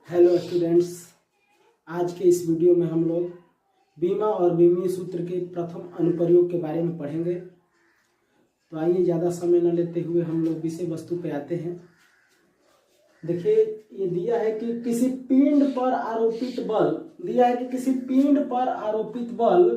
Hello students, आज के इस वीडियो में हम लोग बीमा और बीमीय सूत्र के प्रथम अनुप्रयोग के बारे में पढ़ेंगे। तो आइए ज़्यादा समय न लेते हुए हम लोग विषय वस्तु पे आते हैं। देखिए, ये दिया है कि किसी पिंड पर आरोपित बल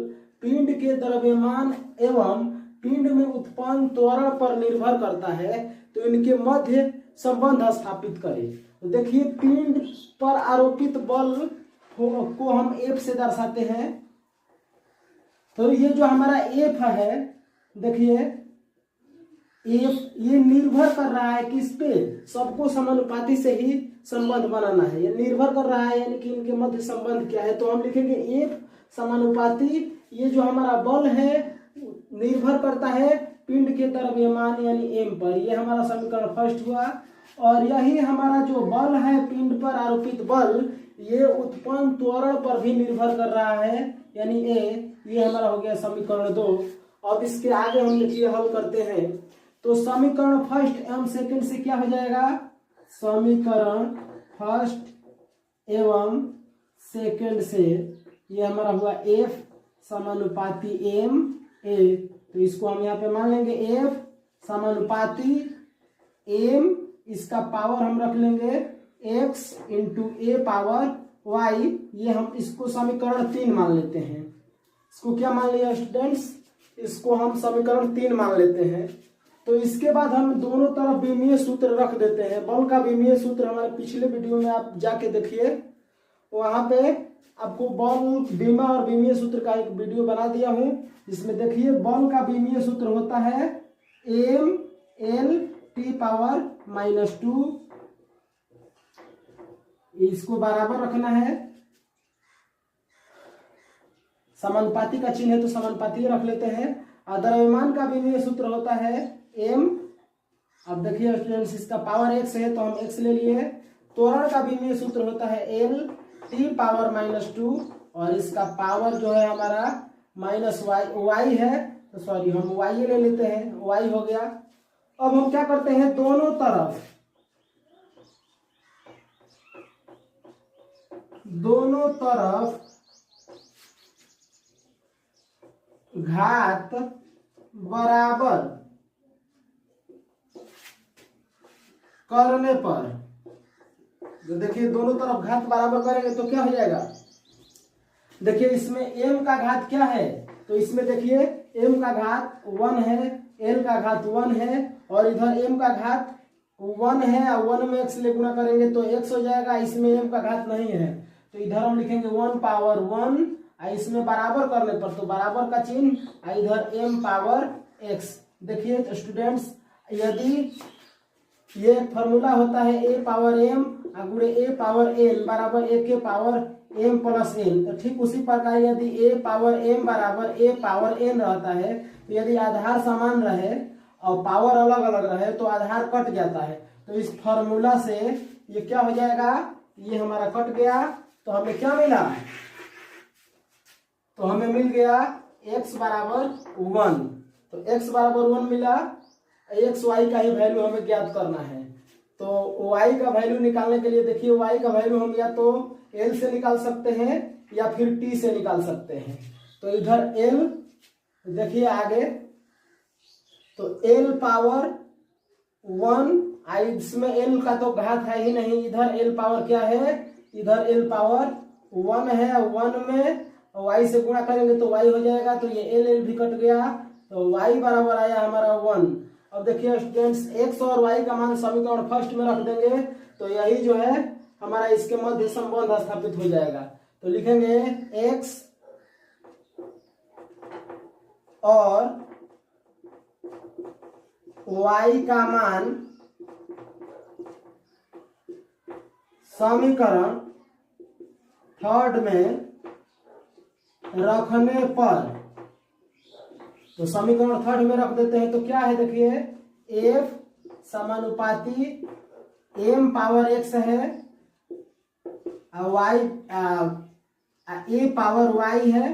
पिंड के द्रव्यमान एवं पिंड में उत्पन्न त्वरण पर निर्भर करता है, तो इनके मध्य संबंध स्थापित करें। तो देखिए, पिंड पर आरोपित बल को हम F से दर्शाते हैं। तो ये जो हमारा F है, देखिए F ये निर्भर कर रहा है किस पे, सबको समानुपाती से ही संबंध बनाना है। ये निर्भर कर रहा है, यानी कि इनके मध्य संबंध क्या है। तो हम लिखेंगे F समानुपाती, ये जो हमारा बल है निर्भर करता है पिंड के द्रव्यमान यानी m पर। ये हमारा समीकरण फर्स्ट हुआ। और यही हमारा जो बल है पिंड पर आरोपित बल, ये उत्पन्न त्वरण पर भी निर्भर कर रहा है यानी a। ये हमारा हो गया समीकरण 2। अब इसके आगे हम देखिए हल करते हैं। तो समीकरण फर्स्ट एवं सेकंड से क्या हो जाएगा, समीकरण फर्स्ट एवं सेकंड से ये हमारा हुआ F समानुपाती m a। तो इसको हम यहाँ पे मान लेंगे F समानुपाती m, इसका पावर हम रख लेंगे x into a power y। ये हम इसको समीकरण 3 मान लेते हैं। इसको क्या मान लिया स्टूडेंट्स, इसको हम समीकरण 3 मान लेते हैं। तो इसके बाद हम दोनों तरफ बीमीय सूत्र रख देते हैं। बल का बीमीय सूत्र हमारे पिछले वीडियो में आप जाके देखिए, वहां पे आपको बल बीमा और बीमीय सूत्र का एक वीडियो बना दिया हूं, जिसमें देखिए बल का बीमीय सूत्र होता है m l t पावर -2। इसको बराबर रखना है, समानुपाती का चिन्ह है तो समानुपाती रख लेते हैं। और द्रव्यमान का बीमीय सूत्र होता है m। अब देखिए स्टूडेंट्स, इसका पावर x है तो हम x ले लिए। त्वरण का बीमीय सूत्र होता है l t पावर -2, और इसका पावर जो है हमारा -y है, तो सॉरी हम y ले लेते हैं, y हो गया। अब हम क्या करते हैं, दोनों तरफ घात बराबर करने पर, तो देखिए दोनों तरफ घात बराबर करेंगे तो क्या हो जाएगा। देखिए इसमें m का घात क्या है, तो इसमें देखिए m का घात 1 है, l का घात 1 है, और इधर m का घात 1 है और 1 में x ले गुणा करेंगे तो x हो जाएगा। इसमें m का घात नहीं है तो इधर हम लिखेंगे 1 पावर 1, इसमें बराबर करने पर तो बराबर का चिन्ह, इधर m पावर x। देखिए स्टूडेंट्स, यदि ये फॉर्मूला होता है a पावर m गुणे a पावर n बराबर a के पावर m प्लस n, तो ठीक उसी प्रकार यदि a पावर m बराबर a पावर n रहता है, तो यदि आधार समान रहे और पावर अलग अलग रहे तो आधार कट जाता है। तो इस फॉर्मूला से ये क्या हो जाएगा, ये हमारा कट गया। तो हमें क्या मिला, तो हमें मिल गया x बराबर 1। तो x बराबर 1 मिला। x y का ही वैल्यू हमें ज्ञात करना है। तो y का वैल्यू निकालने के लिए देखिए, y का वैल्यू हम या तो l से निकाल सकते हैं या फिर t से निकाल सकते हैं। तो इधर l देखिए आगे, तो l पावर 1, इसमें l का तो घात है ही नहीं, इधर l पावर क्या है, इधर l पावर 1 है। 1 में y से गुणा करेंगे तो y हो जाएगा, तो ये l भी कट गया, तो y बराबर आया हमारा 1। अब देखिए स्टूडेंट्स, x और y का मान समीकरण फर्स्ट में रख देंगे तो यही जो है हमारा इसके मध्य संबंध स्थापित हो जाएगा। तो लिखेंगे x और y का मान समीकरण थर्ड में रखने पर, तो समीकरण थर्ड में रख देते हैं तो क्या है, देखिए f समानुपाती m पावर x है और y a पावर y है,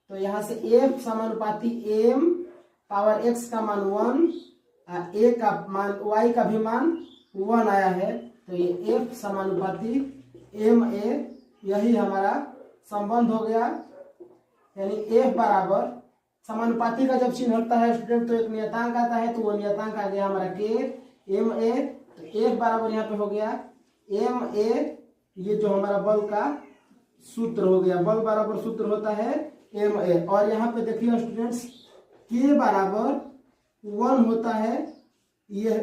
तो यहाँ से f समानुपाती m पावर x का मान 1, a का मान y का भी मान 1 आया है। तो ये f समानुपाती एम ए, यही हमारा संबंध हो गया। यानी एफ बराबर समानुपाती का जब चिन्ह होता है स्टूडेंट तो एक नियतांक आता है, तो वो नियतांक आ गया हमारा के एम ए। तो एफ बराबर यहाँ पे हो गया एम ए, ये जो हमारा बल का सूत्र हो गया, बल बराबर सूत्र होता है एम ए। और यहाँ पे देखिए स्टूडेंट्स के बराबर 1 होता है, ये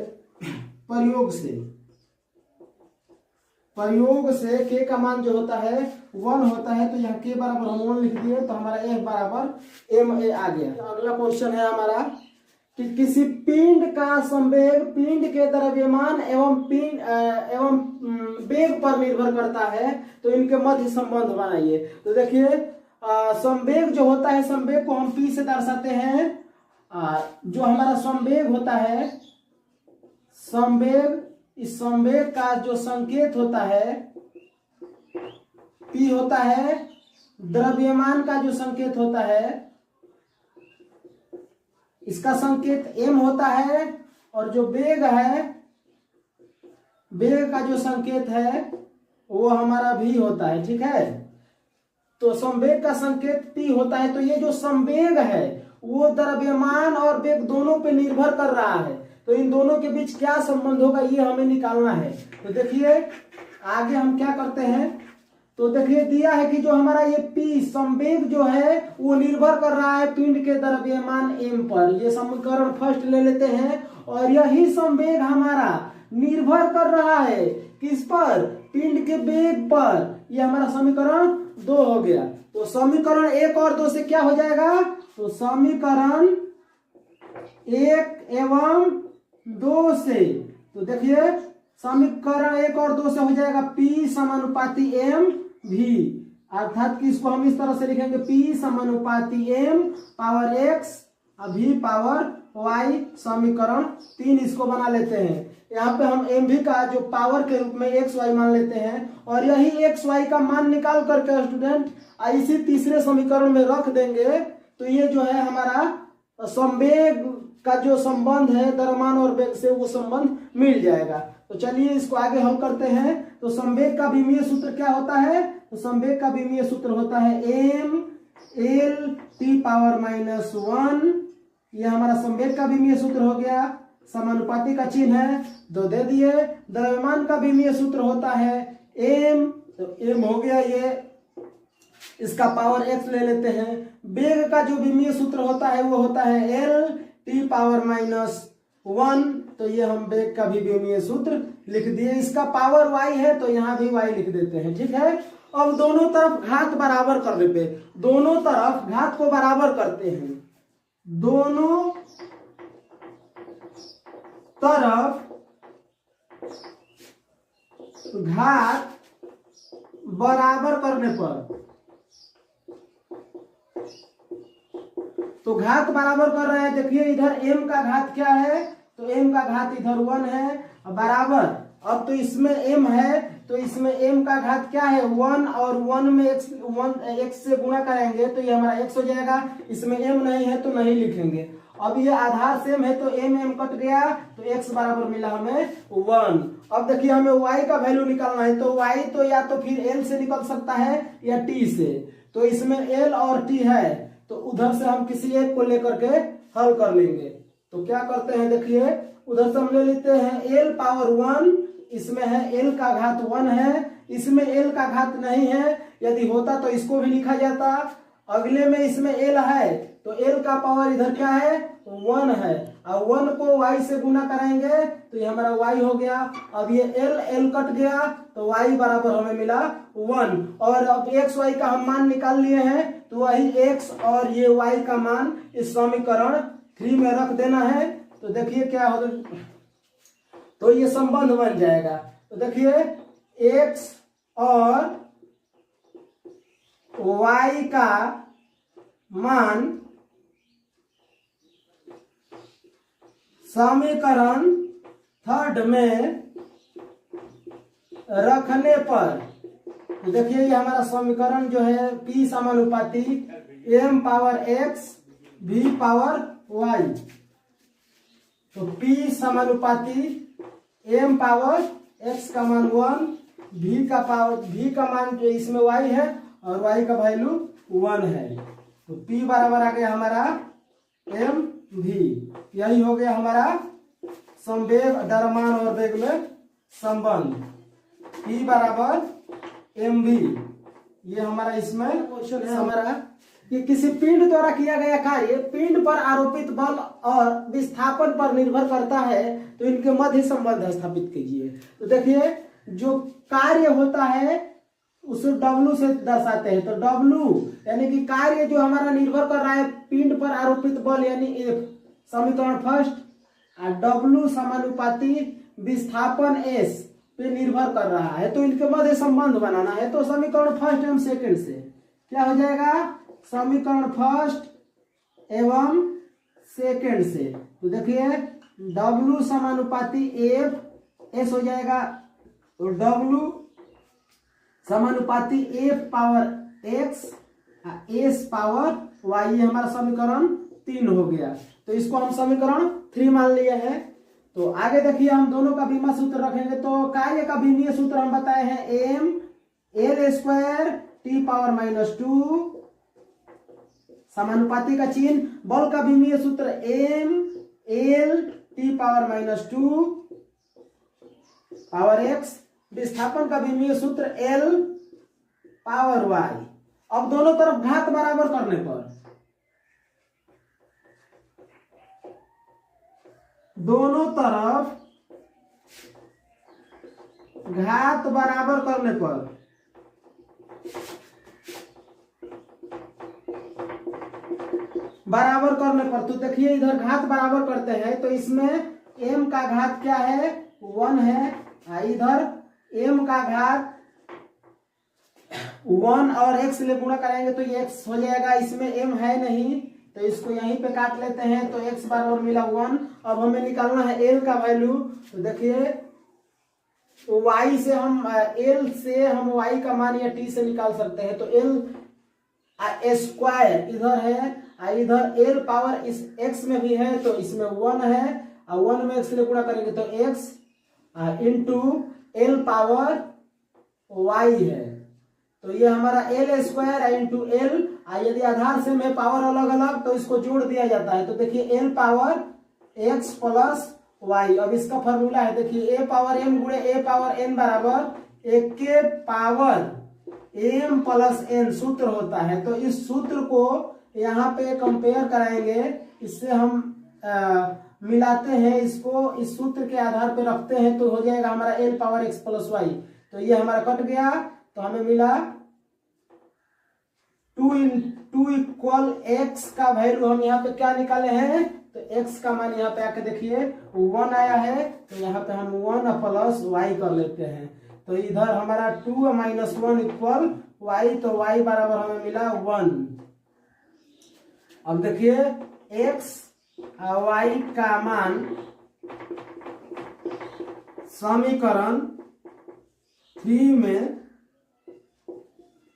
प्रयोग से के का मान जो होता है 1 होता है, तो यहाँ के बराबर हम 1 लिख दिए, तो हमारा एफ बराबर एम ए आ गया। अगला क्वेश्चन है हमारा कि किसी पिंड का संवेग पिंड के द्रव्यमान एवं वेग पर निर्भर करता है, तो इनके मध्य संबंध बनाइए। तो देखिए संवेग जो होता है, संवेग को हम पी से दर्शाते हैं। जो हमारा संवेग होता है, संवेग, इस संवेग का जो संकेत होता है P होता है, द्रव्यमान का जो संकेत होता है इसका संकेत m होता है, और जो वेग है, वेग का जो संकेत है वो हमारा v होता है। ठीक है, तो संवेग का संकेत P होता है, तो ये जो संवेग है वो द्रव्यमान और वेग दोनों पे निर्भर कर रहा है, तो इन दोनों के बीच क्या संबंध होगा ये हमें निकालना है। तो देखिए आगे हम क्या करते हैं, तो देखिए दिया है कि जो हमारा ये P संवेग जो है वो निर्भर कर रहा है पिंड के द्रव्यमान m पर। ये समीकरण फर्स्ट ले लेते हैं, और यही संवेग हमारा निर्भर कर रहा है किस पर, पिंड के वेग पर। ये हमारा समीकरण 2 हो गया। तो समीकरण 1 और 2 से क्या हो जाएगा, तो समीकरण 1 एवं 2 से, तो देखिए समीकरण 1 और 2 से हो जाएगा P समानुपाती m v, अर्थात कि इसको हम इस तरह से लिखेंगे P समानुपाती m power x v power y। समीकरण 3 इसको बना लेते हैं। यहाँ पे हम mv का जो पावर के रूप में xy मान लेते हैं, और यही xy का मान निकाल करके स्टूडेंट इसी तीसरे समीकरण में रख देंगे, तो ये जो है हमारा संवेग का जो संबंध है द्रव्यमान और वेग से, वो संबंध मिल जाएगा। तो चलिए इसको आगे हल करते हैं। तो संवेग का विमीय सूत्र क्या होता है, तो संवेग का विमीय सूत्र होता है m l t पावर -1। ये हमारा संवेग का विमीय सूत्र हो गया, समानुपाती का चिन्ह है, 2 दे दिए। द्रव्यमान का विमीय सूत्र होता है m, तो m हो गया, ये इसका पावर x ले लेते हैं। वेग का जो विमीय सूत्र होता है वो होता है l t पावर -1, तो ये हम वेग का भी विमीय सूत्र लिख दिए। इसका पावर y है, तो यहाँ भी y लिख देते हैं। ठीक है, अब दोनों तरफ घात बराबर करने पे, दोनों तरफ घात को बराबर करते हैं, दोनों तरफ घात बराबर करने पर, तो घात बराबर कर रहे हैं। देखिए इधर m का घात क्या है, तो m का घात इधर 1 है, बराबर। अब तो इसमें m है, तो इसमें m का घात क्या है 1, और 1 में x से गुणा करेंगे तो ये हमारा x हो जाएगा। इसमें m नहीं है तो नहीं लिखेंगे। अब ये आधार सेम है, तो m कट गया, तो x बराबर मिला हमें 1। अब देखिए हमें y का वैल्यू निकालना है, तो y तो या तो फिर l से निकल सकता है या t से, तो इसमें l और t है, तो उधर से हम किसी एक को लेकर के हल कर लेंगे। तो क्या करते हैं, देखिए उधर से हम ले लेते हैं l पावर 1, इसमें है l का घात 1 है, इसमें l का घात नहीं है, यदि होता तो इसको भी लिखा जाता। अगले में इसमें l है, तो l का पावर इधर क्या है 1 है, और 1 को y से गुना करेंगे तो ये हमारा y हो गया। अब ये l कट गया, तो y बराबर हमें मिला 1। और अब x y का हम मान निकाल लिए हैं, तो वही x और ये y का मान इस समीकरण 3 में रख देना है। तो देखिए क्या हो, तो ये संबंध बन जाएगा। तो देखिए x और y का मान समीकरण 3 में रखने पर, देखिए ये हमारा समीकरण जो है P समानुपाती m power x v power y, तो P समानुपाती m पावर x का मान 1 v का मान जो इसमें y है और y का वैल्यू 1 है, तो p बराबर आ गया हमारा mv। यही हो गया हमारा संवेग, द्रव्यमान और वेग में संबंध, p बराबर mv। ये हमारा इसमें क्वेश्चन है हमारा कि किसी पिंड द्वारा किया गया कार्य पिंड पर आरोपित बल और विस्थापन पर निर्भर करता है, तो इनके मध्य संबंध स्थापित कीजिए। तो देखिए जो कार्य होता है उसे W से दर्शाते हैं, तो W यानी कि कार्य जो हमारा निर्भर कर रहा है पिंड पर आरोपित बल यानी F, समीकरण फर्स्ट, और W समानुपाती विस्थापन S पे निर्भर कर रहा है, तो इनके मध्य संबंध बनाना है। तो समीकरण फर्स्ट एवं सेकंड से क्या हो जाएगा, समीकरण फर्स्ट एवं सेकंड से, तो देखिए W समानुपाती F S हो जाएगा, तो W समानुपाती F power X S power Y, ये हमारा समीकरण 3 हो गया। तो इसको हम समीकरण 3 मान लिए हैं। तो आगे देखिए हम दोनों का बीमा सूत्र रखेंगे। तो कार्य का बीमीय सूत्र हम बताए हैं m l square t power -2, समानुपाती का चिन्ह, बल का बीमीय सूत्र m l t power -2 power x, विस्थापन का बीमीय सूत्र l पावर y। अब दोनों तरफ घात बराबर करने पर, दोनों तरफ घात बराबर करने पर तो देखिए इधर घात बराबर करते हैं, तो इसमें m का घात क्या है 1 है, इधर m का घात 1 और x ले गुणा करेंगे तो ये x हो जाएगा, इसमें m है नहीं तो इसको यहीं पे काट लेते हैं, तो x बराबर मिला 1। अब हमें निकालना है l का वैल्यू, तो देखिए y से हम l से हम y का मान या t से निकाल सकते हैं, तो l स्क्वायर इधर है, इधर l पावर इस x में भी है, तो इसमें 1 है, और 1 में x से गुणा करेंगे तो x into l power y है, तो ये हमारा l स्क्वायर इंटू l। यदि आधार से में पावर अलग अलग तो इसको जोड़ दिया जाता है, तो देखिए l power x plus y। अब इसका फॉर्मूला है, देखिए a पावर m गुणे a पावर n बराबर 1 के पावर m प्लस n सूत्र होता है। तो इस सूत्र को यहाँ पे कंपेयर कराएंगे, इससे हम मिलाते हैं, इसको इस सूत्र के आधार पे रखते हैं, तो हो जाएगा हमारा l power x plus y। तो ये हमारा कट गया, तो हमें मिला 2 इक्वल x का वैल्यू हम यहाँ पे क्या निकाले हैं, तो x का मान यहाँ पे आके देखिए 1 आया है, तो यहाँ पे हम 1 प्लस y कर लेते हैं, तो इधर हमारा 2 माइनस 1 इक्वल y, तो y बराबर हमें मिला 1। अब देखिए x और y का मान समीकरण 3 में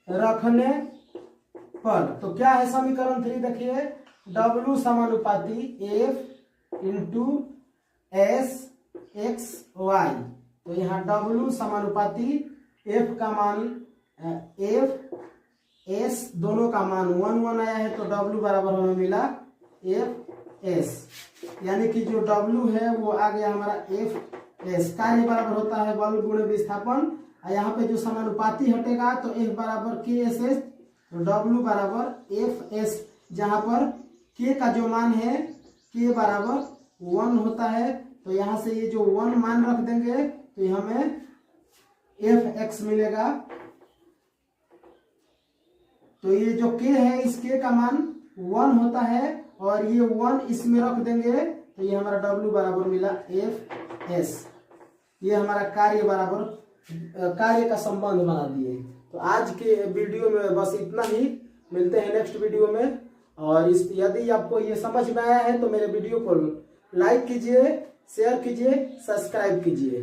रखने पर, तो क्या है समीकरण 3, देखिए W समानुपाती F into S x y, तो यहाँ W समानुपाती F का मान F S दोनों का मान 1 आया है, तो W बराबर हमें मिला F S, यानी कि जो W है वो आ गया हमारा F S। कार्य बराबर होता है बल गुणे विस्थापन, यहाँ पे जो समानुपाती हटेगा तो F बराबर KSS, तो W बराबर FS, जहां पर K का जो मान है K बराबर 1 होता है, तो यहाँ से ये जो 1 मान रख देंगे तो हमें FX मिलेगा। तो ये जो K है इस K का मान 1 होता है, और ये 1 इसमें रख देंगे तो ये हमारा W बराबर मिला FS। ये हमारा कार्य का संबंध बना दिए। तो आज के वीडियो में बस इतना ही, मिलते हैं नेक्स्ट वीडियो में। और यदि आपको ये समझ में आया है तो मेरे वीडियो को लाइक कीजिए, शेयर कीजिए, सब्सक्राइब कीजिए।